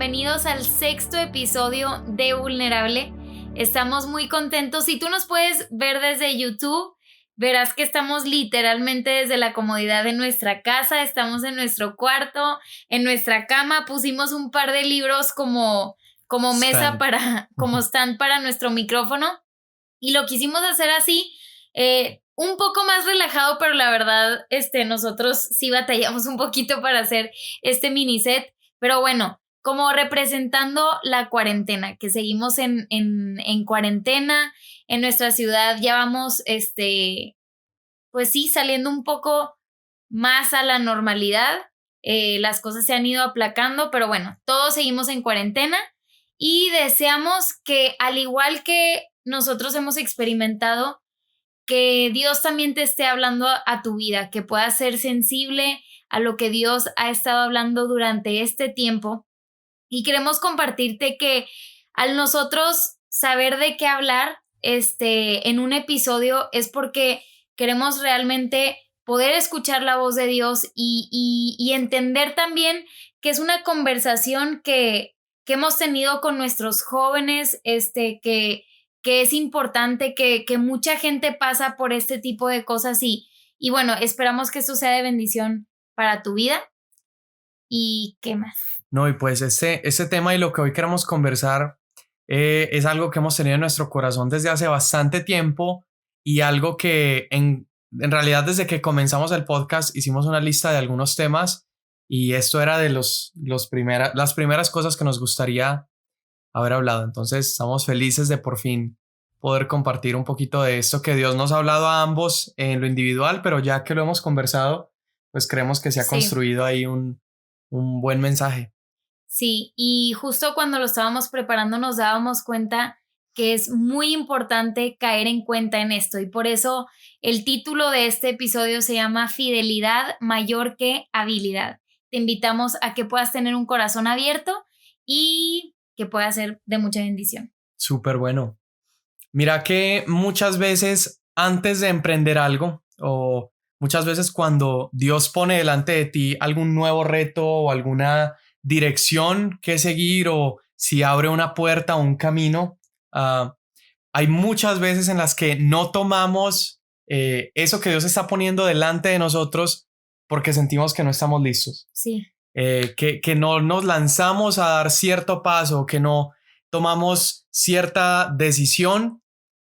bienvenidos al 6º episodio de Vulnerable. Estamos muy contentos. Si tú nos puedes ver desde YouTube, verás que estamos literalmente desde la comodidad de nuestra casa, estamos en nuestro cuarto, en nuestra cama, pusimos un par de libros como mesa como stand para nuestro micrófono y lo quisimos hacer así, un poco más relajado, pero la verdad, nosotros sí batallamos un poquito para hacer este mini set, pero bueno, como representando la cuarentena, que seguimos en cuarentena en nuestra ciudad, ya vamos, pues sí, saliendo un poco más a la normalidad, las cosas se han ido aplacando, pero bueno, todos seguimos en cuarentena y deseamos que, al igual que nosotros hemos experimentado, que Dios también te esté hablando a tu vida, que puedas ser sensible a lo que Dios ha estado hablando durante este tiempo. Y queremos compartirte que al nosotros saber de qué hablar en un episodio es porque queremos realmente poder escuchar la voz de Dios y entender también que es una conversación que hemos tenido con nuestros jóvenes, que es importante, que mucha gente pasa por este tipo de cosas y bueno, esperamos que esto sea de bendición para tu vida. ¿Y qué más? No, y pues ese tema y lo que hoy queremos conversar es algo que hemos tenido en nuestro corazón desde hace bastante tiempo y algo que en realidad desde que comenzamos el podcast hicimos una lista de algunos temas y esto era de las primeras cosas que nos gustaría haber hablado. Entonces estamos felices de por fin poder compartir un poquito de esto que Dios nos ha hablado a ambos en lo individual, pero ya que lo hemos conversado, pues creemos que se ha construido ahí un buen mensaje. Sí, y justo cuando lo estábamos preparando nos dábamos cuenta que es muy importante caer en cuenta en esto y por eso el título de este episodio se llama Fidelidad mayor que habilidad. Te invitamos a que puedas tener un corazón abierto y que pueda ser de mucha bendición. Súper bueno. Mira que muchas veces antes de emprender algo o muchas veces cuando Dios pone delante de ti algún nuevo reto o alguna dirección que seguir o si abre una puerta o un camino, hay muchas veces en las que no tomamos eso que Dios está poniendo delante de nosotros porque sentimos que no estamos listos. Sí. Que no nos lanzamos a dar cierto paso, que no tomamos cierta decisión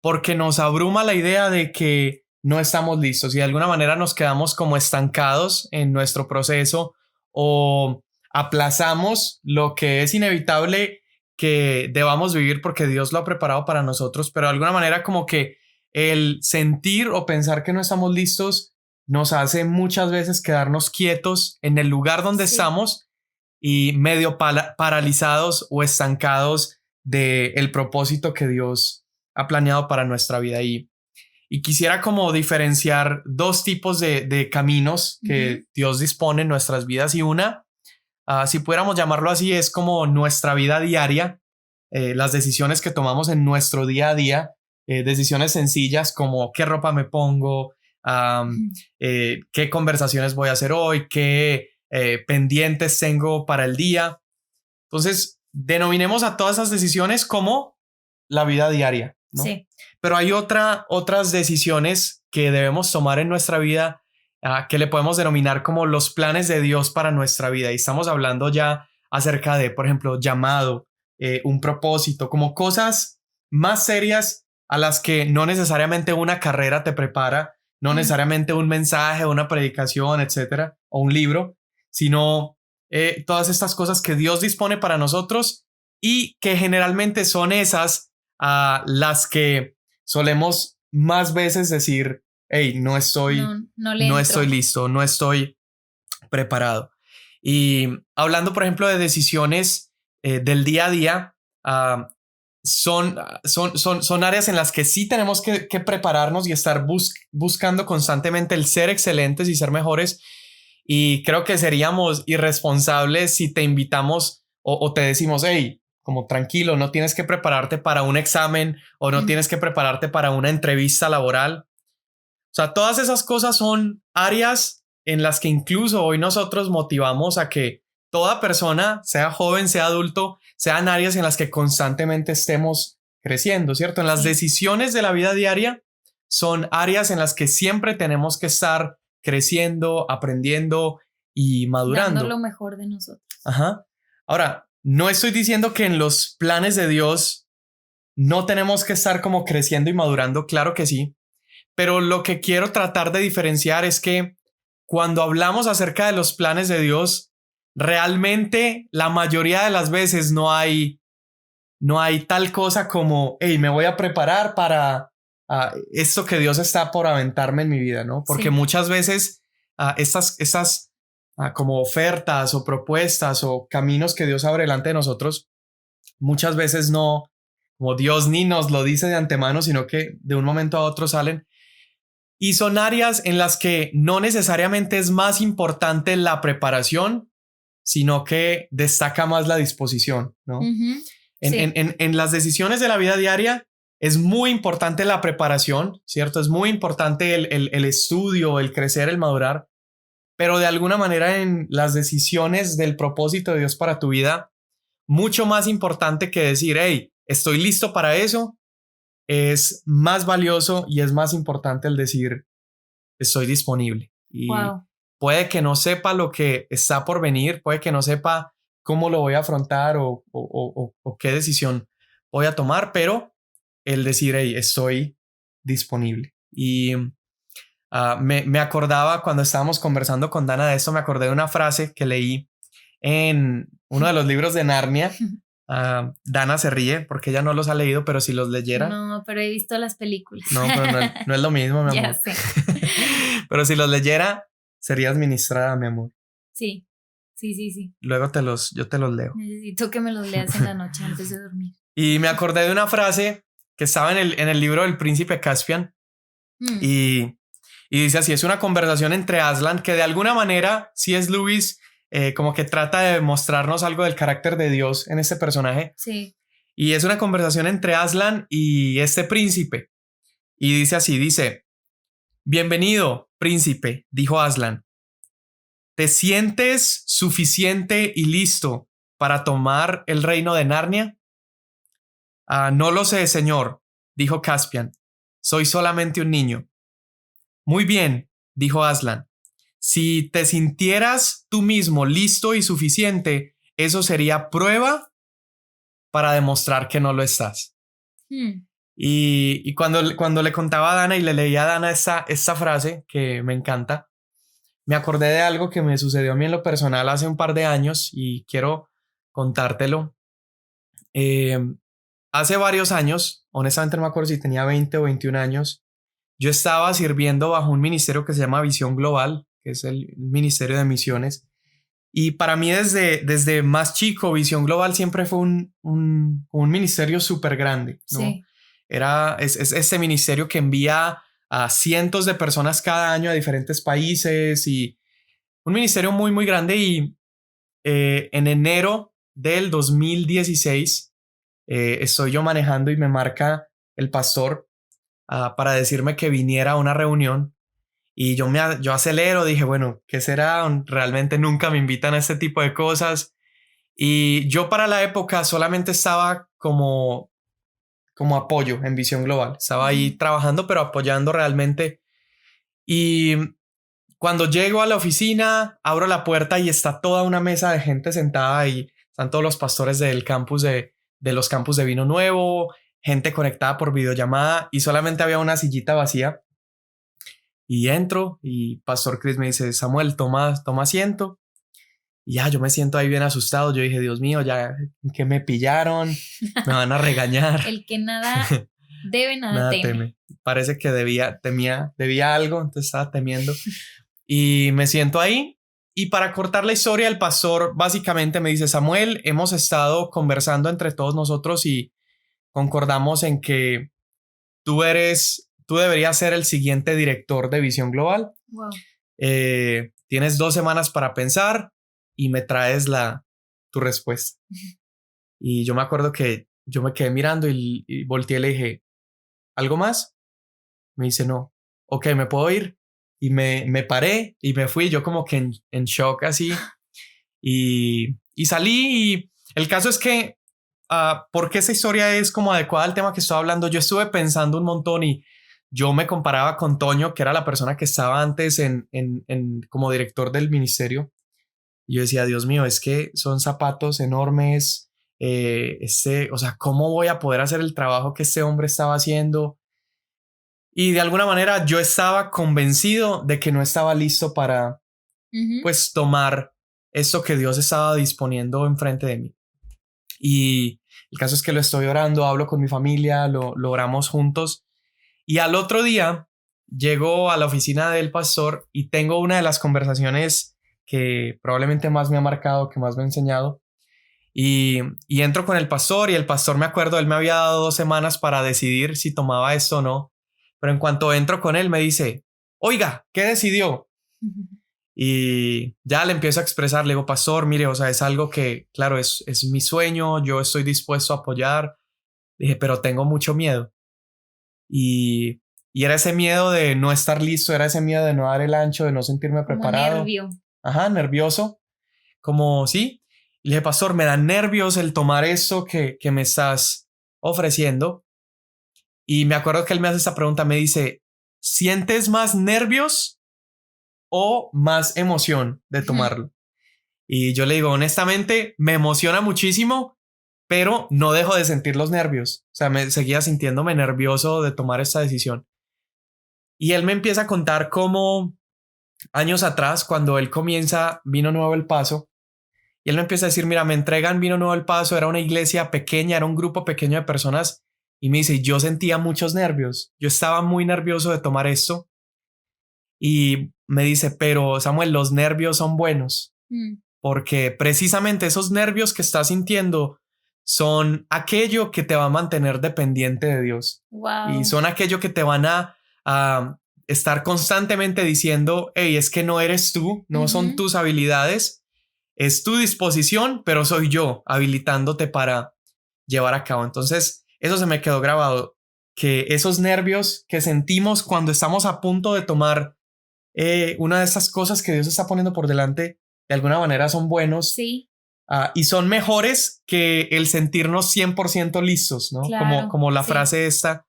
porque nos abruma la idea de que no estamos listos y de alguna manera nos quedamos como estancados en nuestro proceso o aplazamos lo que es inevitable que debamos vivir porque Dios lo ha preparado para nosotros, pero de alguna manera como que el sentir o pensar que no estamos listos nos hace muchas veces quedarnos quietos en el lugar donde estamos y medio paralizados o estancados del propósito que Dios ha planeado para nuestra vida. Y quisiera como diferenciar dos tipos de caminos que Dios dispone en nuestras vidas y una, si pudiéramos llamarlo así, es como nuestra vida diaria, las decisiones que tomamos en nuestro día a día, decisiones sencillas como qué ropa me pongo, qué conversaciones voy a hacer hoy, qué pendientes tengo para el día. Entonces, denominemos a todas esas decisiones como la vida diaria, ¿no? Sí. Pero hay otras decisiones que debemos tomar en nuestra vida que le podemos denominar como los planes de Dios para nuestra vida. Y estamos hablando ya acerca de, por ejemplo, llamado, un propósito, como cosas más serias a las que no necesariamente una carrera te prepara, no necesariamente un mensaje, una predicación, etcétera, o un libro, sino todas estas cosas que Dios dispone para nosotros y que generalmente son esas las que solemos más veces decir, hey, no estoy listo, no estoy preparado. Y hablando, por ejemplo, de decisiones del día a día, son áreas en las que sí tenemos que prepararnos y estar buscando constantemente el ser excelentes y ser mejores. Y creo que seríamos irresponsables si te invitamos o te decimos, hey, como tranquilo, no tienes que prepararte para un examen o no tienes que prepararte para una entrevista laboral. O sea, todas esas cosas son áreas en las que incluso hoy nosotros motivamos a que toda persona, sea joven, sea adulto, sean áreas en las que constantemente estemos creciendo, ¿cierto? En las decisiones de la vida diaria son áreas en las que siempre tenemos que estar creciendo, aprendiendo y madurando. Dando lo mejor de nosotros. Ajá. Ahora, no estoy diciendo que en los planes de Dios no tenemos que estar como creciendo y madurando, claro que sí, pero lo que quiero tratar de diferenciar es que cuando hablamos acerca de los planes de Dios, realmente la mayoría de las veces no hay tal cosa como, hey, me voy a preparar para esto que Dios está por aventarme en mi vida, ¿no? Porque muchas veces estas como ofertas o propuestas o caminos que Dios abre delante de nosotros, muchas veces no, como Dios ni nos lo dice de antemano, sino que de un momento a otro salen. Y son áreas en las que no necesariamente es más importante la preparación, sino que destaca más la disposición, ¿no? Uh-huh. En las decisiones de la vida diaria es muy importante la preparación, ¿cierto? Es muy importante el estudio, el crecer, el madurar, pero de alguna manera en las decisiones del propósito de Dios para tu vida, mucho más importante que decir, hey, estoy listo para eso, es más valioso y es más importante el decir, estoy disponible. Y puede que no sepa lo que está por venir, puede que no sepa cómo lo voy a afrontar o qué decisión voy a tomar, pero el decir, hey, estoy disponible. Y me acordaba cuando estábamos conversando con Dana de esto, me acordé de una frase que leí en uno de los libros de Narnia. Dana se ríe porque ella no los ha leído, pero si los leyera. No, pero he visto las películas. No, pero no es lo mismo, mi amor. Ya sé. Pero si los leyera, serías ministrada, mi amor. Sí. Luego yo te los leo. Necesito que me los leas en la noche antes de dormir. Y me acordé de una frase que estaba en el libro del Príncipe Caspian. Y dice así, es una conversación entre Aslan que de alguna manera C.S. Lewis como que trata de mostrarnos algo del carácter de Dios en este personaje. Sí. Y es una conversación entre Aslan y este príncipe. Y dice así, dice, bienvenido, príncipe, dijo Aslan. ¿Te sientes suficiente y listo para tomar el reino de Narnia? No lo sé, señor, dijo Caspian. Soy solamente un niño. Muy bien, dijo Aslan. Si te sintieras tú mismo listo y suficiente, eso sería prueba para demostrar que no lo estás. Y cuando le contaba a Dana y le leía a Dana esta frase que me encanta, me acordé de algo que me sucedió a mí en lo personal hace un par de años y quiero contártelo. Hace varios años, honestamente no me acuerdo si tenía 20 o 21 años, yo estaba sirviendo bajo un ministerio que se llama Visión Global, que es el Ministerio de Misiones. Y para mí desde más chico, Visión Global siempre fue un ministerio súper grande, ¿no? Sí. Es este ministerio que envía a cientos de personas cada año a diferentes países y un ministerio muy, muy grande. Y en enero del 2016 estoy yo manejando y me marca el pastor para decirme que viniera a una reunión. Y yo acelero, dije, bueno, ¿qué será? Realmente nunca me invitan a este tipo de cosas. Y yo para la época solamente estaba como apoyo en Visión Global. Estaba ahí trabajando, pero apoyando realmente. Y cuando llego a la oficina, abro la puerta y está toda una mesa de gente sentada ahí. Están todos los pastores del campus de los campus de Vino Nuevo, gente conectada por videollamada y solamente había una sillita vacía. Y entro y Pastor Chris me dice, Samuel, toma asiento. Y ya yo me siento ahí bien asustado. Yo dije, Dios mío, ya que me pillaron, me van a regañar. El que nada debe, nada teme. Parece que debía algo, entonces estaba temiendo. Y me siento ahí. Y para cortar la historia, el pastor básicamente me dice, Samuel, hemos estado conversando entre todos nosotros y concordamos en que tú deberías ser el siguiente director de Visión Global. Wow. Tienes 2 semanas para pensar y me traes tu respuesta. Y yo me acuerdo que yo me quedé mirando y volteé y le dije, ¿algo más? Me dice, no. Ok, ¿me puedo ir? Y me paré y me fui, yo como que en shock así. y salí y el caso es que, ¿por qué esa historia es como adecuada al tema que estoy hablando? Yo estuve pensando un montón y yo me comparaba con Toño, que era la persona que estaba antes como director del ministerio. Y yo decía, Dios mío, es que son zapatos enormes. O sea, ¿cómo voy a poder hacer el trabajo que este hombre estaba haciendo? Y de alguna manera yo estaba convencido de que no estaba listo para, pues, tomar esto que Dios estaba disponiendo enfrente de mí. Y el caso es que lo estoy orando, hablo con mi familia, lo oramos juntos. Y al otro día llego a la oficina del pastor y tengo una de las conversaciones que probablemente más me ha marcado, que más me ha enseñado. Y entro con el pastor y el pastor, me acuerdo, él me había dado 2 semanas para decidir si tomaba esto o no. Pero en cuanto entro con él me dice, oiga, ¿qué decidió? Y ya le empiezo a expresar, le digo, pastor, mire, o sea, es algo que, claro, es mi sueño, yo estoy dispuesto a apoyar. Dije, pero tengo mucho miedo. Y, y era ese miedo de no estar listo, era ese miedo de no dar el ancho, de no sentirme preparado. Nervio. Ajá, nervioso. Como, sí. Y le dije, pastor, me da nervios el tomar esto que me estás ofreciendo. Y me acuerdo que él me hace esta pregunta, me dice, ¿sientes más nervios o más emoción de tomarlo? Y yo le digo, honestamente, me emociona muchísimo, pero no dejo de sentir los nervios. O sea, me seguía sintiéndome nervioso de tomar esta decisión. Y él me empieza a contar cómo años atrás, cuando él comienza Vino Nuevo El Paso, y él me empieza a decir, mira, me entregan Vino Nuevo El Paso, era una iglesia pequeña, era un grupo pequeño de personas, y me dice, yo sentía muchos nervios, yo estaba muy nervioso de tomar esto, y me dice, pero Samuel, los nervios son buenos, porque precisamente esos nervios que estás sintiendo son aquello que te va a mantener dependiente de Dios. Wow. Y son aquello que te van a estar constantemente diciendo, hey, es que no eres tú, no son tus habilidades, es tu disposición, pero soy yo habilitándote para llevar a cabo. Entonces, eso se me quedó grabado, que esos nervios que sentimos cuando estamos a punto de tomar una de estas cosas que Dios está poniendo por delante, de alguna manera son buenos. Sí. Y son mejores que el sentirnos 100% listos, ¿no? Claro, como la frase esta.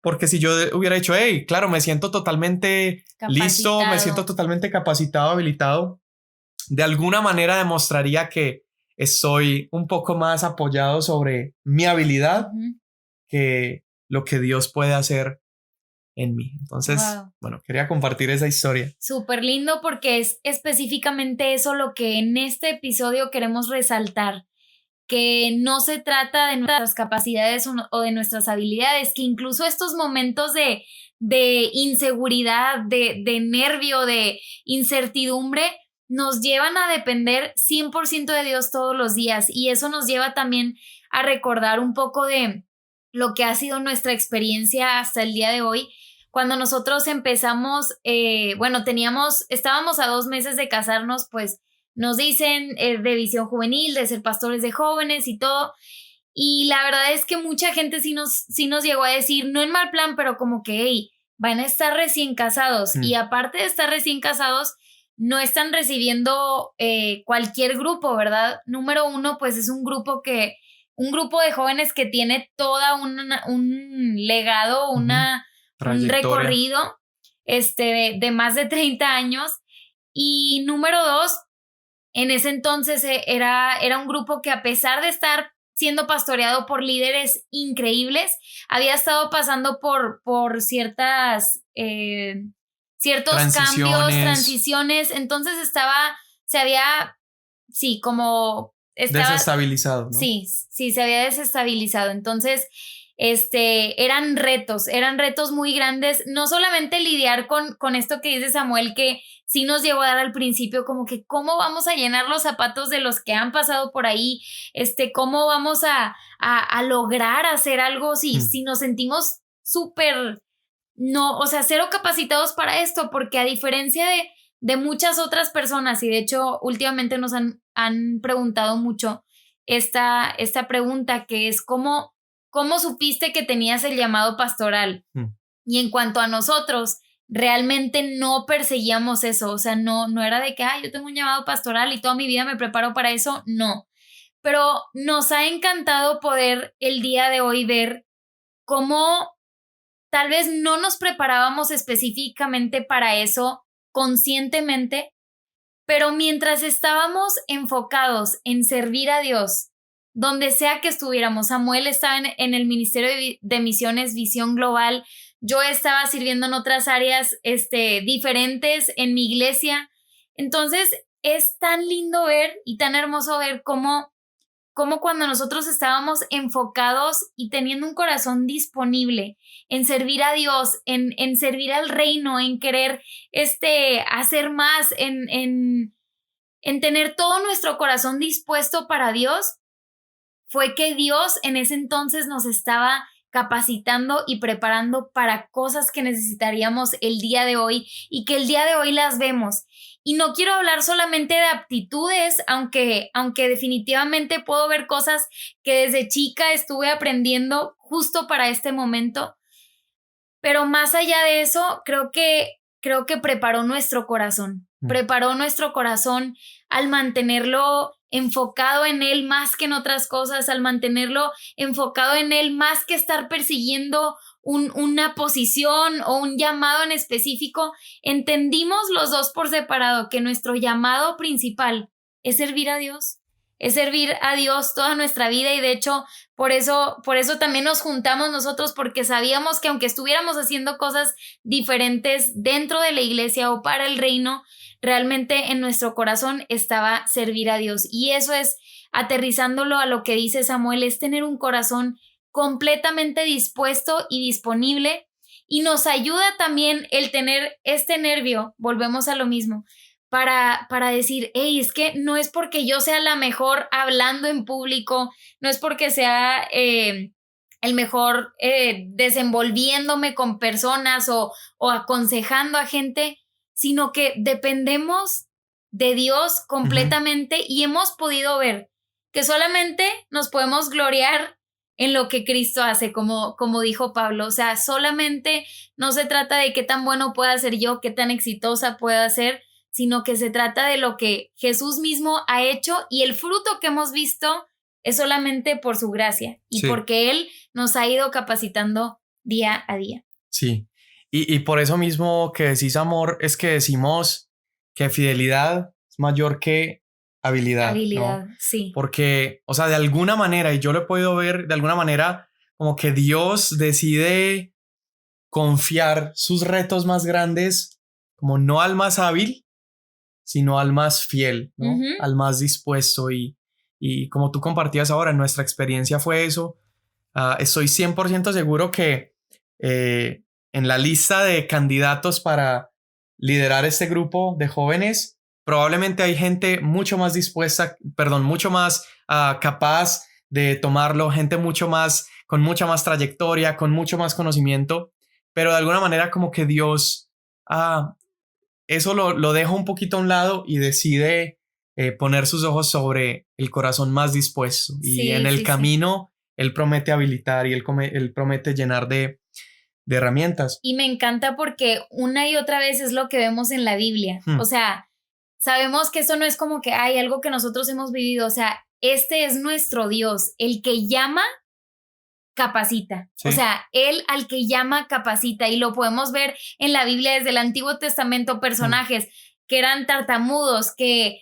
Porque si yo hubiera dicho, hey, claro, me siento totalmente listo, me siento totalmente capacitado, habilitado, de alguna manera demostraría que estoy un poco más apoyado sobre mi habilidad que lo que Dios puede hacer en mí. Entonces, bueno, quería compartir esa historia. Súper lindo porque es específicamente eso lo que en este episodio queremos resaltar, que no se trata de nuestras capacidades o de nuestras habilidades, que incluso estos momentos de inseguridad, de nervio, de incertidumbre, nos llevan a depender 100% de Dios todos los días, y eso nos lleva también a recordar un poco de lo que ha sido nuestra experiencia hasta el día de hoy. Cuando nosotros empezamos, estábamos a 2 meses de casarnos, pues nos dicen de visión juvenil, de ser pastores de jóvenes y todo. Y la verdad es que mucha gente sí nos llegó a decir, no en mal plan, pero como que, hey, van a estar recién casados. Y aparte de estar recién casados, no están recibiendo cualquier grupo, ¿verdad? Número 1, pues es un grupo de jóvenes que tiene toda un legado, un recorrido de más de 30 años. Y número 2, en ese entonces era un grupo que, a pesar de estar siendo pastoreado por líderes increíbles, había estado pasando por ciertos cambios, transiciones. Entonces desestabilizado, ¿no? Sí, se había desestabilizado. Entonces, eran retos muy grandes, no solamente lidiar con esto que dice Samuel, que sí nos llegó a dar al principio, como que cómo vamos a llenar los zapatos de los que han pasado por ahí, cómo vamos a lograr hacer algo si nos sentimos súper, no, o sea, cero capacitados para esto, porque a diferencia de muchas otras personas, y de hecho últimamente nos han preguntado mucho esta pregunta, que es ¿cómo supiste que tenías el llamado pastoral? Y en cuanto a nosotros, realmente no perseguíamos eso, o sea, no era de que, yo tengo un llamado pastoral y toda mi vida me preparo para eso, no. Pero nos ha encantado poder el día de hoy ver cómo tal vez no nos preparábamos específicamente para eso conscientemente, pero mientras estábamos enfocados en servir a Dios, donde sea que estuviéramos, Samuel estaba en el Ministerio de Misiones Visión Global, yo estaba sirviendo en otras áreas diferentes en mi iglesia. Entonces es tan lindo ver y tan hermoso ver cómo cuando nosotros estábamos enfocados y teniendo un corazón disponible en servir a Dios, en servir al reino, en querer hacer más, en tener todo nuestro corazón dispuesto para Dios, fue que Dios en ese entonces nos estaba capacitando y preparando para cosas que necesitaríamos el día de hoy y que el día de hoy las vemos. Y no quiero hablar solamente de aptitudes, aunque definitivamente puedo ver cosas que desde chica estuve aprendiendo justo para este momento. Pero más allá de eso, creo que preparó nuestro corazón. Preparó nuestro corazón al mantenerlo enfocado en Él más que en otras cosas, al mantenerlo enfocado en Él más que estar persiguiendo una posición o un llamado en específico. Entendimos los dos por separado que nuestro llamado principal es servir a Dios. Es servir a Dios toda nuestra vida y de hecho por eso también nos juntamos nosotros, porque sabíamos que aunque estuviéramos haciendo cosas diferentes dentro de la iglesia o para el reino, realmente en nuestro corazón estaba servir a Dios. Y eso es, aterrizándolo a lo que dice Samuel, es tener un corazón completamente dispuesto y disponible, y nos ayuda también el tener este nervio, volvemos a lo mismo, para decir, hey, es que no es porque yo sea la mejor hablando en público, no es porque sea el mejor desenvolviéndome con personas o aconsejando a gente, sino que dependemos de Dios completamente. Y hemos podido ver que solamente nos podemos gloriar en lo que Cristo hace, como dijo Pablo. O sea, solamente no se trata de qué tan bueno pueda ser yo, qué tan exitosa pueda ser, sino que se trata de lo que Jesús mismo ha hecho, y el fruto que hemos visto es solamente por su gracia y porque Él nos ha ido capacitando día a día. Sí, y por eso mismo que decís amor, es que decimos que fidelidad es mayor que habilidad, ¿no? Sí. Porque, o sea, de alguna manera, y yo lo he podido ver de alguna manera, como que Dios decide confiar sus retos más grandes como no al más hábil, sino al más fiel, ¿no? Al más dispuesto. Y como tú compartías ahora, nuestra experiencia fue eso. Estoy 100% seguro que en la lista de candidatos para liderar este grupo de jóvenes, probablemente hay gente mucho más dispuesta, mucho más capaz de tomarlo, gente con mucha más trayectoria, con mucho más conocimiento, pero de alguna manera como que Dios eso lo deja un poquito a un lado y decide poner sus ojos sobre el corazón más dispuesto. Y en el camino Él promete habilitar y él promete llenar de herramientas. Y me encanta porque una y otra vez es lo que vemos en la Biblia. O sea, sabemos que eso no es como que hay algo que nosotros hemos vivido. O sea, este es nuestro Dios, el que llama, capacita. O sea, Él al que llama, capacita, y lo podemos ver en la Biblia desde el Antiguo Testamento, personajes que eran tartamudos, que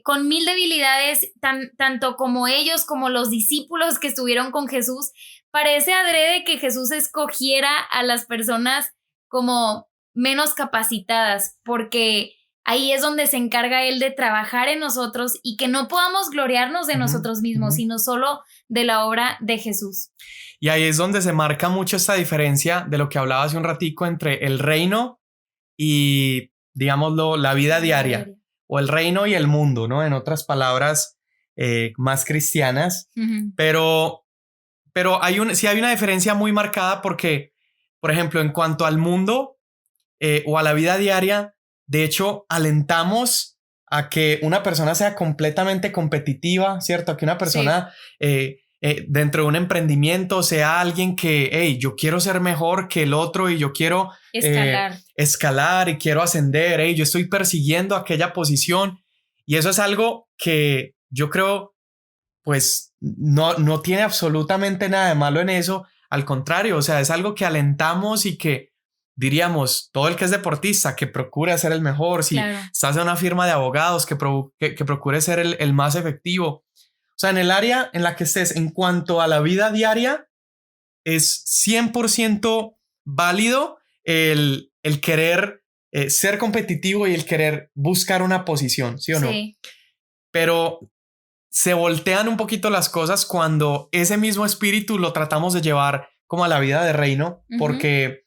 con 1000 debilidades, tanto como ellos como los discípulos que estuvieron con Jesús. Parece adrede que Jesús escogiera a las personas como menos capacitadas, porque ahí es donde se encarga Él de trabajar en nosotros y que no podamos gloriarnos de nosotros mismos, sino solo de la obra de Jesús. Y ahí es donde se marca mucho esta diferencia de lo que hablaba hace un ratico entre el reino y, digámoslo, la vida diaria, o el reino y el mundo, ¿no? En otras palabras más cristianas, pero sí hay una diferencia muy marcada porque, por ejemplo, en cuanto al mundo o a la vida diaria, de hecho, alentamos a que una persona sea completamente competitiva, ¿cierto? A que una persona dentro de un emprendimiento, sea alguien que, hey, yo quiero ser mejor que el otro y yo quiero escalar y quiero ascender, hey, yo estoy persiguiendo aquella posición, y eso es algo que yo creo, pues no tiene absolutamente nada de malo en eso. Al contrario, o sea, es algo que alentamos y que diríamos, todo el que es deportista, que procure ser el mejor. Si estás en una firma de abogados, que procure ser el más efectivo. O sea, en el área en la que estés, en cuanto a la vida diaria, es 100% válido el querer ser competitivo y el querer buscar una posición, ¿sí o no? Sí. Pero se voltean un poquito las cosas cuando ese mismo espíritu lo tratamos de llevar como a la vida de reino, porque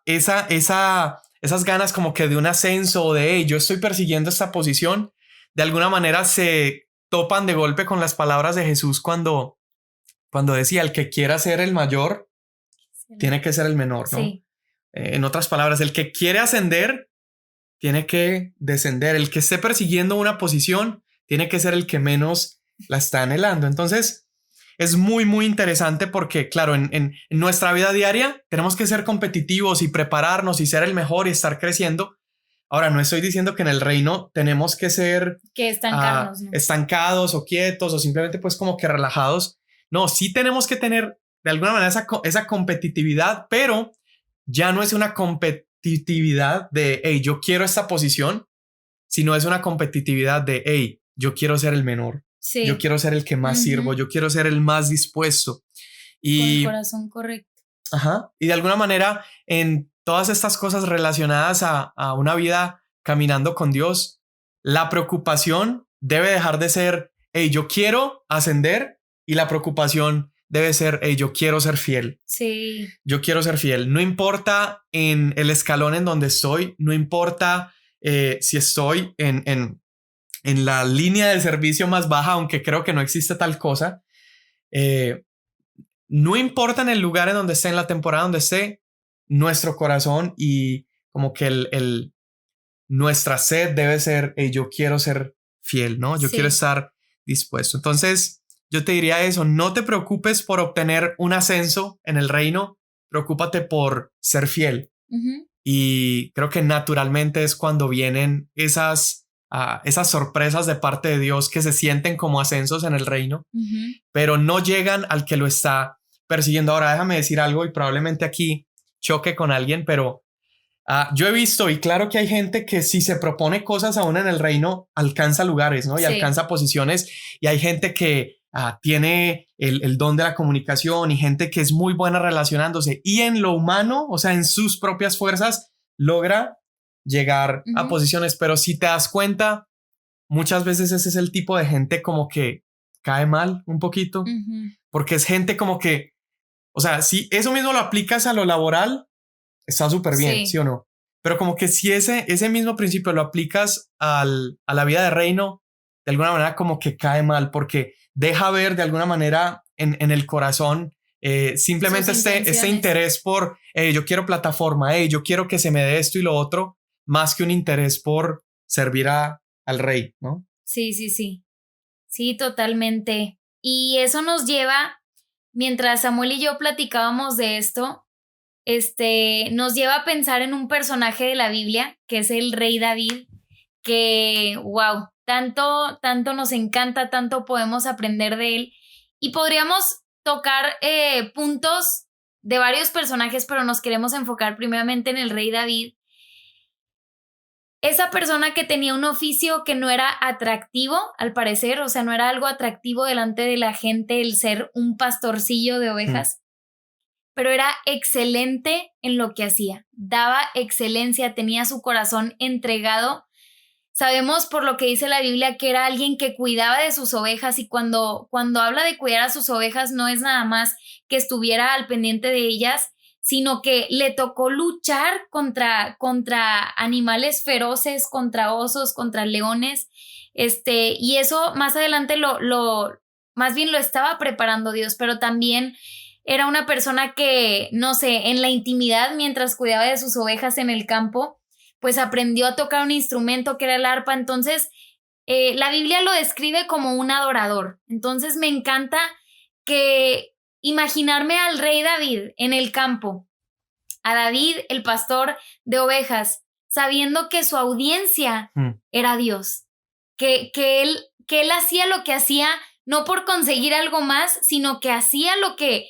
esas ganas como que de un ascenso o de, hey, yo estoy persiguiendo esta posición, de alguna manera se topan de golpe con las palabras de Jesús cuando decía, el que quiera ser el mayor tiene que ser el menor, ¿no? Sí. En otras palabras, el que quiere ascender tiene que descender. El que esté persiguiendo una posición tiene que ser el que menos la está anhelando. Entonces, es muy, muy interesante porque, claro, en nuestra vida diaria tenemos que ser competitivos y prepararnos y ser el mejor y estar creciendo. Ahora, no estoy diciendo que en el reino tenemos que ser estancarnos, ¿no? Estancados o quietos o simplemente pues como que relajados. No, sí tenemos que tener de alguna manera esa competitividad, pero ya no es una competitividad de, hey, yo quiero esta posición, sino es una competitividad de, hey, yo quiero ser el menor. Sí. Yo quiero ser el que más sirvo, yo quiero ser el más dispuesto. Y, con el corazón correcto. Ajá. Y de alguna manera, en todas estas cosas relacionadas a una vida caminando con Dios, la preocupación debe dejar de ser, hey, yo quiero ascender, y la preocupación debe ser, hey, yo quiero ser fiel. Sí. Yo quiero ser fiel. No importa en el escalón en donde estoy, no importa si estoy en la línea de servicio más baja, aunque creo que no existe tal cosa. No importa en el lugar en donde esté, en la temporada donde esté, nuestro corazón y como que nuestra sed debe ser, hey, yo quiero ser fiel, ¿no? Yo quiero estar dispuesto. Entonces, yo te diría eso, no te preocupes por obtener un ascenso en el reino, preocúpate por ser fiel. Y creo que naturalmente es cuando vienen esas sorpresas de parte de Dios que se sienten como ascensos en el reino, pero no llegan al que lo está persiguiendo. Ahora, déjame decir algo y probablemente aquí choque con alguien, pero yo he visto, y claro que hay gente que si se propone cosas aún en el reino, alcanza lugares, ¿no? Y alcanza posiciones, y hay gente que tiene el don de la comunicación y gente que es muy buena relacionándose y en lo humano, o sea, en sus propias fuerzas, logra llegar a posiciones, pero si te das cuenta, muchas veces ese es el tipo de gente como que cae mal un poquito, porque es gente como que, o sea, si eso mismo lo aplicas a lo laboral, está súper bien, ¿sí o no? Pero como que si ese mismo principio lo aplicas a la vida de reino, de alguna manera como que cae mal, porque deja ver de alguna manera en el corazón simplemente este interés por, yo quiero plataforma, yo quiero que se me dé esto y lo otro, más que un interés por servir al rey, ¿no? Sí. Sí, totalmente. Y eso nos lleva, mientras Samuel y yo platicábamos de esto, nos lleva a pensar en un personaje de la Biblia, que es el rey David, que, wow, tanto nos encanta, tanto podemos aprender de él. Y podríamos tocar puntos de varios personajes, pero nos queremos enfocar primeramente en el rey David. Esa persona que tenía un oficio que no era atractivo, al parecer, o sea, no era algo atractivo delante de la gente el ser un pastorcillo de ovejas, pero era excelente en lo que hacía, daba excelencia, tenía su corazón entregado. Sabemos por lo que dice la Biblia que era alguien que cuidaba de sus ovejas, y cuando habla de cuidar a sus ovejas no es nada más que estuviera al pendiente de ellas, sino que le tocó luchar contra animales feroces, contra osos, contra leones, y eso más adelante más bien lo estaba preparando Dios, pero también era una persona que, no sé, en la intimidad, mientras cuidaba de sus ovejas en el campo, pues aprendió a tocar un instrumento que era el arpa. Entonces, la Biblia lo describe como un adorador. Entonces, me encanta que imaginarme al rey David en el campo, a David, el pastor de ovejas, sabiendo que su audiencia era Dios, que él hacía lo que hacía no por conseguir algo más, sino que hacía lo que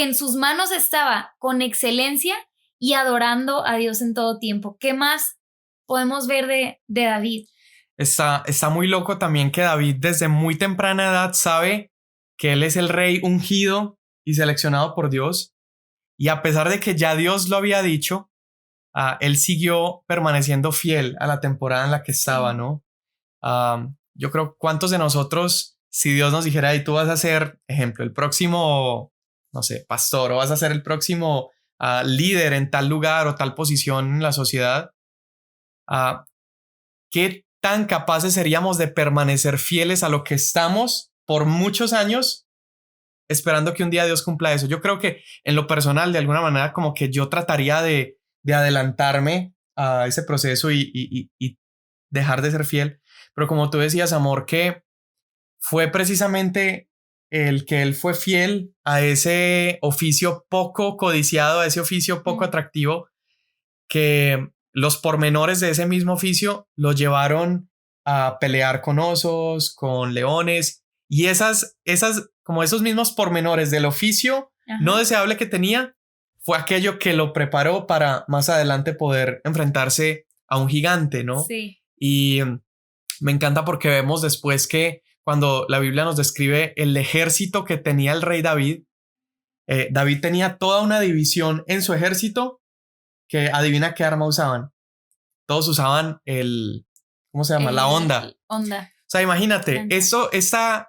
en sus manos estaba con excelencia y adorando a Dios en todo tiempo. ¿Qué más podemos ver de David? Está muy loco también que David desde muy temprana edad sabe que él es el rey ungido y seleccionado por Dios. Y a pesar de que ya Dios lo había dicho, él siguió permaneciendo fiel a la temporada en la que estaba, ¿no? Yo creo, ¿cuántos de nosotros, si Dios nos dijera, y tú vas a ser, ejemplo, el próximo, no sé, pastor, o vas a ser el próximo líder en tal lugar o tal posición en la sociedad, ¿qué tan capaces seríamos de permanecer fieles a lo que estamos por muchos años, esperando que un día Dios cumpla eso? Yo creo que en lo personal, de alguna manera, como que yo trataría de adelantarme a ese proceso y dejar de ser fiel. Pero como tú decías, amor, que fue precisamente el que él fue fiel a ese oficio poco codiciado, a ese oficio poco atractivo, que los pormenores de ese mismo oficio lo llevaron a pelear con osos, con leones, y como esos mismos pormenores del oficio no deseable que tenía, fue aquello que lo preparó para más adelante poder enfrentarse a un gigante, ¿no? Sí. Y me encanta porque vemos después que cuando la Biblia nos describe el ejército que tenía el rey David, David tenía toda una división en su ejército que adivina qué arma usaban. Todos usaban ¿cómo se llama? La honda. Honda. O sea, imagínate, esta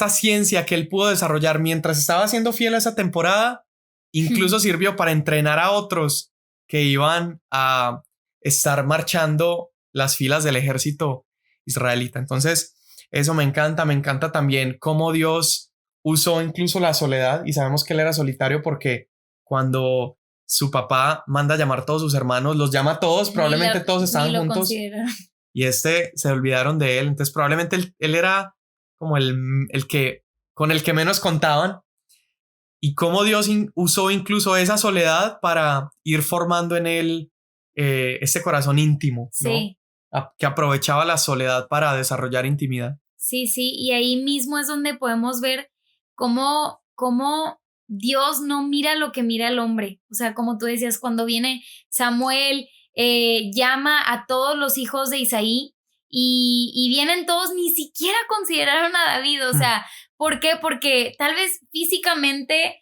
ciencia que él pudo desarrollar mientras estaba siendo fiel a esa temporada, incluso sirvió para entrenar a otros que iban a estar marchando las filas del ejército israelita. Entonces, eso me encanta también cómo Dios usó incluso la soledad, y sabemos que él era solitario porque cuando su papá manda a llamar a todos sus hermanos, los llama a todos, probablemente todos estaban juntos y se olvidaron de él. Entonces probablemente él era como el que con el que menos contaban, y cómo Dios usó incluso esa soledad para ir formando en él este corazón íntimo, ¿no? Sí. Que aprovechaba la soledad para desarrollar intimidad. Sí, y ahí mismo es donde podemos ver cómo Dios no mira lo que mira el hombre. O sea, como tú decías, cuando viene Samuel, llama a todos los hijos de Isaí y vienen todos, ni siquiera consideraron a David. O sea, ¿por qué? Porque tal vez físicamente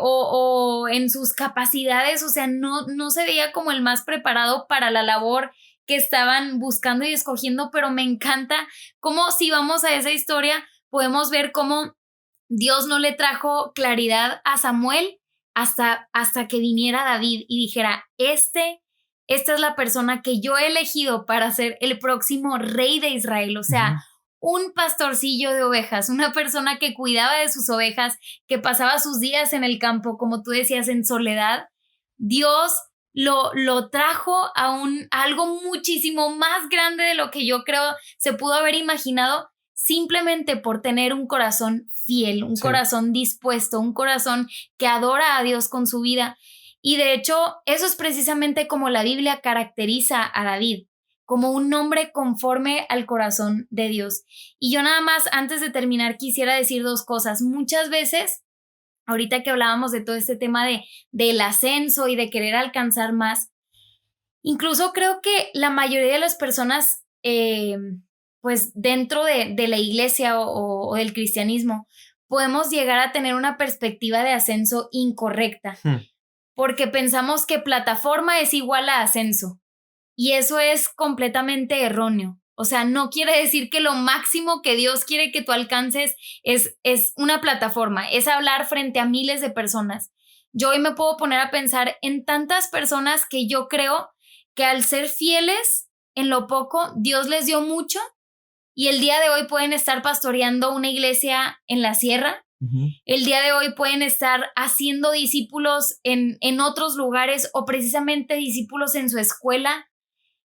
o en sus capacidades, o sea, no se veía como el más preparado para la labor que estaban buscando y escogiendo, pero me encanta cómo, si vamos a esa historia, podemos ver cómo Dios no le trajo claridad a Samuel hasta que viniera David y dijera, esta es la persona que yo he elegido para ser el próximo rey de Israel. O sea, un pastorcillo de ovejas, una persona que cuidaba de sus ovejas, que pasaba sus días en el campo, como tú decías, en soledad. Dios lo trajo a algo muchísimo más grande de lo que yo creo se pudo haber imaginado, simplemente por tener un corazón fiel, un corazón dispuesto, un corazón que adora a Dios con su vida. Y de hecho, eso es precisamente como la Biblia caracteriza a David, como un hombre conforme al corazón de Dios. Y yo nada más, antes de terminar, quisiera decir dos cosas. Muchas veces, ahorita que hablábamos de todo este tema del ascenso y de querer alcanzar más, incluso creo que la mayoría de las personas, pues dentro de la iglesia o del cristianismo, podemos llegar a tener una perspectiva de ascenso incorrecta, porque pensamos que plataforma es igual a ascenso, y eso es completamente erróneo. O sea, no quiere decir que lo máximo que Dios quiere que tú alcances es una plataforma, es hablar frente a miles de personas. Yo hoy me puedo poner a pensar en tantas personas que yo creo que al ser fieles en lo poco, Dios les dio mucho, y el día de hoy pueden estar pastoreando una iglesia en la sierra. El día de hoy pueden estar haciendo discípulos en otros lugares, o precisamente discípulos en su escuela.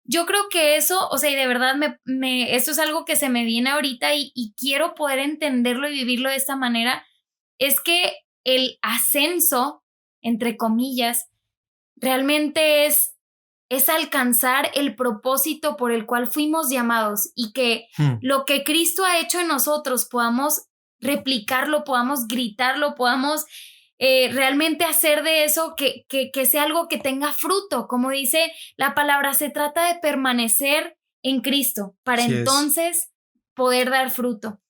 Yo creo que eso, o sea, y de verdad esto es algo que se me viene ahorita y quiero poder entenderlo y vivirlo de esta manera. es que el ascenso, entre comillas, realmente es alcanzar el propósito por el cual fuimos llamados, y que lo que Cristo ha hecho en nosotros podamos replicarlo, podamos gritarlo, podamos realmente hacer de eso que sea algo que tenga fruto. Como dice la palabra, se trata de permanecer en Cristo para entonces poder dar fruto.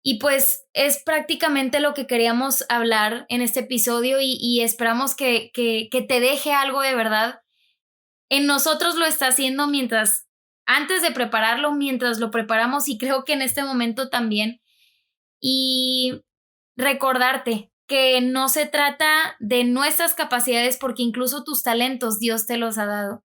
Y pues es prácticamente lo que queríamos hablar en este episodio, y esperamos que te deje algo de verdad. En nosotros lo está haciendo antes de prepararlo, mientras lo preparamos, y creo que en este momento también. Y recordarte que no se trata de nuestras capacidades, porque incluso tus talentos Dios te los ha dado.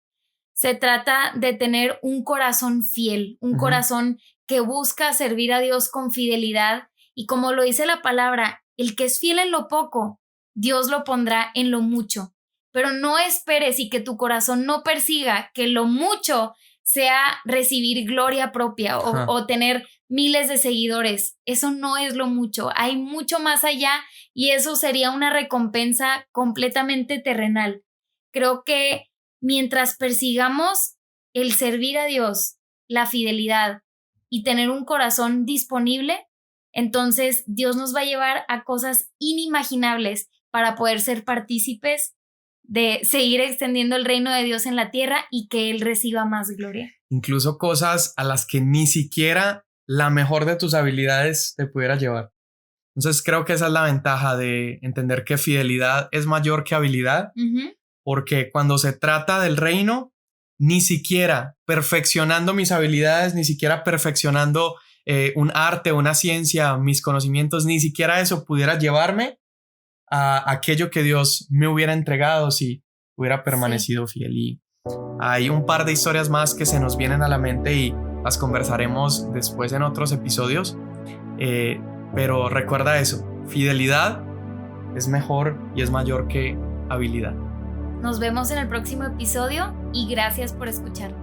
Se trata de tener un corazón fiel, un corazón que busca servir a Dios con fidelidad, y como lo dice la palabra, el que es fiel en lo poco, Dios lo pondrá en lo mucho. Pero no esperes y que tu corazón no persiga que lo mucho sea recibir gloria propia o tener miles de seguidores. Eso no es lo mucho, hay mucho más allá, y eso sería una recompensa completamente terrenal. Creo que mientras persigamos el servir a Dios, la fidelidad y tener un corazón disponible, entonces Dios nos va a llevar a cosas inimaginables para poder ser partícipes de seguir extendiendo el reino de Dios en la tierra y que Él reciba más gloria. Incluso cosas a las que ni siquiera la mejor de tus habilidades te pudiera llevar. Entonces creo que esa es la ventaja de entender que fidelidad es mayor que habilidad, porque cuando se trata del reino, ni siquiera perfeccionando mis habilidades, ni siquiera perfeccionando un arte, una ciencia, mis conocimientos, ni siquiera eso pudiera llevarme a aquello que Dios me hubiera entregado si hubiera permanecido fiel. Y hay un par de historias más que se nos vienen a la mente y las conversaremos después en otros episodios, pero recuerda eso, fidelidad es mejor y es mayor que habilidad. Nos vemos en el próximo episodio y gracias por escuchar.